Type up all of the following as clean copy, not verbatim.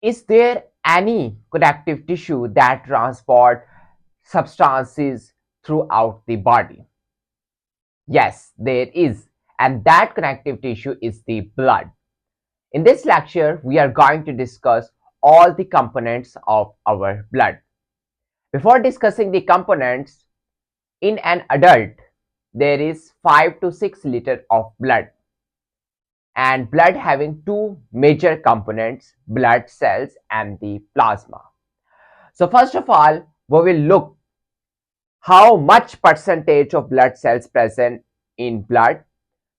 Is there any connective tissue that transport substances throughout the body? Yes, there is. And that connective tissue is the blood. In this lecture, we are going to discuss all the components of our blood. Before discussing the components, in an adult, there is 5 to 6 liters of blood, and blood having two major components, blood cells and the plasma. So first of all, we will look how much percentage of blood cells present in blood.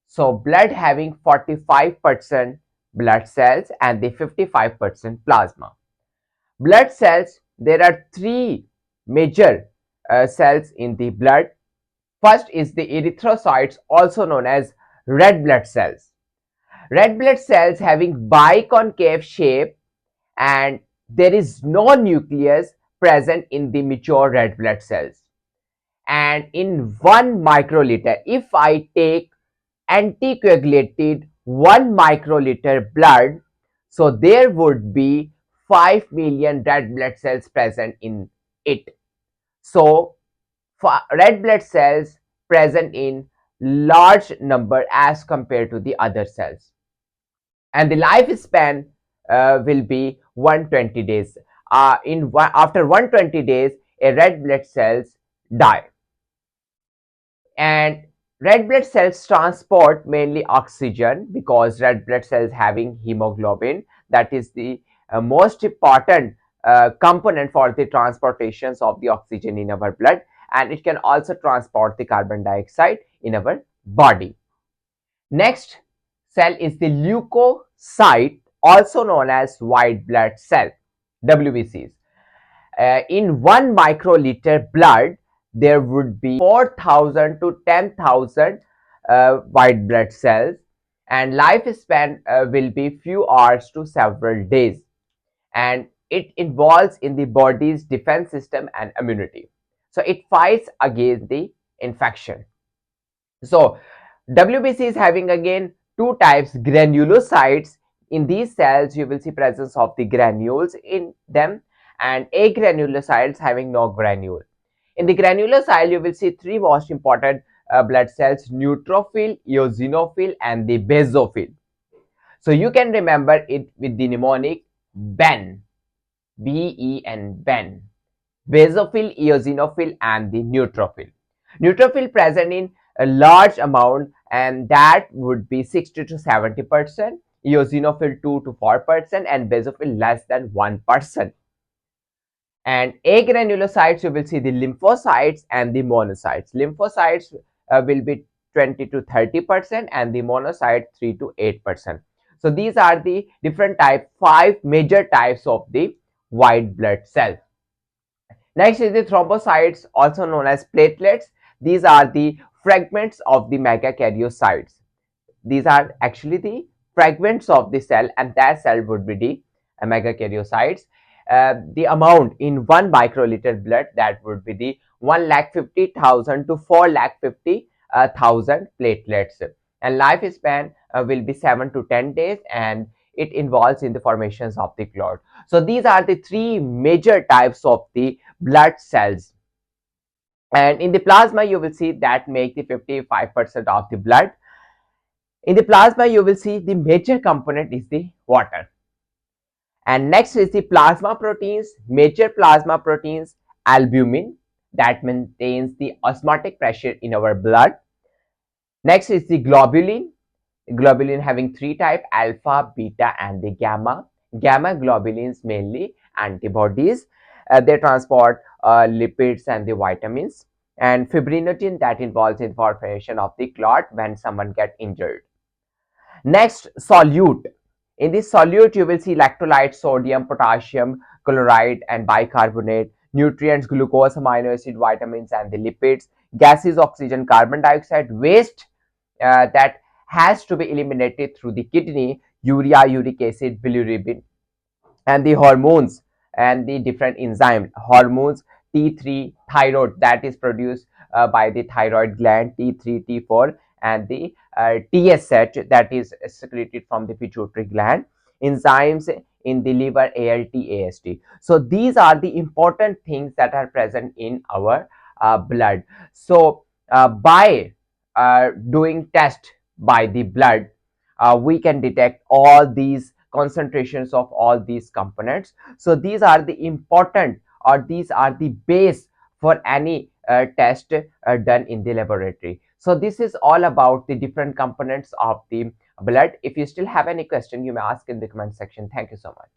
So blood having 45% blood cells and the 55% plasma. Blood cells, there are three major cells in the blood. First is the erythrocytes, also known as red blood cells. Red blood cells having biconcave shape, and there is no nucleus present in the mature red blood cells. And in 1 microliter, if I take anticoagulated 1 microliter blood, so there would be 5 million red blood cells present in it. So red blood cells present in large number as compared to the other cells, and the lifespan will be 120 days. After 120 days, a red blood cells die, and red blood cells transport mainly oxygen because red blood cells having hemoglobin, that is the most important component for the transportations of the oxygen in our blood, and it can also transport the carbon dioxide in our body. Next cell is the leukocyte, also known as white blood cell, WBCs. In 1 microliter blood, there would be 4,000 to 10,000 white blood cells, and lifespan will be few hours to several days, and it involves in the body's defense system and immunity. So it fights against the infection. So WBC is having again two types, granulocytes. In these cells, you will see presence of the granules in them, and agranulocytes having no granule. In the granulocyte, you will see three most important blood cells, neutrophil, eosinophil, and the basophil. So you can remember it with the mnemonic BEN, B-E-N, BEN. Basophil, eosinophil, and the neutrophil. Neutrophil present in a large amount, and that would be 60 to 70%, eosinophil 2 to 4%, and basophil less than 1%. And agranulocytes, you will see the lymphocytes and the monocytes. Lymphocytes will be 20 to 30%, and the monocyte 3 to 8%. So these are the different type, 5 major types of the white blood cell. Next is the thrombocytes, also known as platelets. These are the fragments of the megakaryocytes. These are actually the fragments of the cell, and that cell would be the megakaryocytes. The amount in 1 microliter blood, that would be the 1,50,000 to 4,50,000 platelets, and lifespan will be 7 to 10 days, and it involves in the formations of the clot. So these are the three major types of the blood cells. And in the plasma, you will see that make the 55% of the blood. In the plasma, you will see the major component is the water. And next is the plasma proteins. Major plasma proteins, albumin, that maintains the osmotic pressure in our blood. Next is the globulin. Globulin having three types, alpha, beta, and the gamma. Gamma globulins mainly antibodies. They transport lipids and the vitamins. And fibrinogen, that involves in formation of the clot when someone gets injured. Next, solute. In this solute, you will see electrolytes, sodium, potassium, chloride, and bicarbonate, nutrients, glucose, amino acid, vitamins, and the lipids, gases, oxygen, carbon dioxide, waste that has to be eliminated through the kidney, urea, uric acid, bilirubin, and the hormones and the different enzymes. Hormones, T3, thyroid, that is produced by the thyroid gland, T3, T4, and the TSH, that is secreted from the pituitary gland. enzymes in the liver, ALT, AST. So these are the important things that are present in our blood. So by doing test by the blood, we can detect all these concentrations of all these components. So these are the important, or these are the base for any test done in the laboratory. So this is all about the different components of the blood. If you still have any question, you may ask in the comment section. Thank you so much.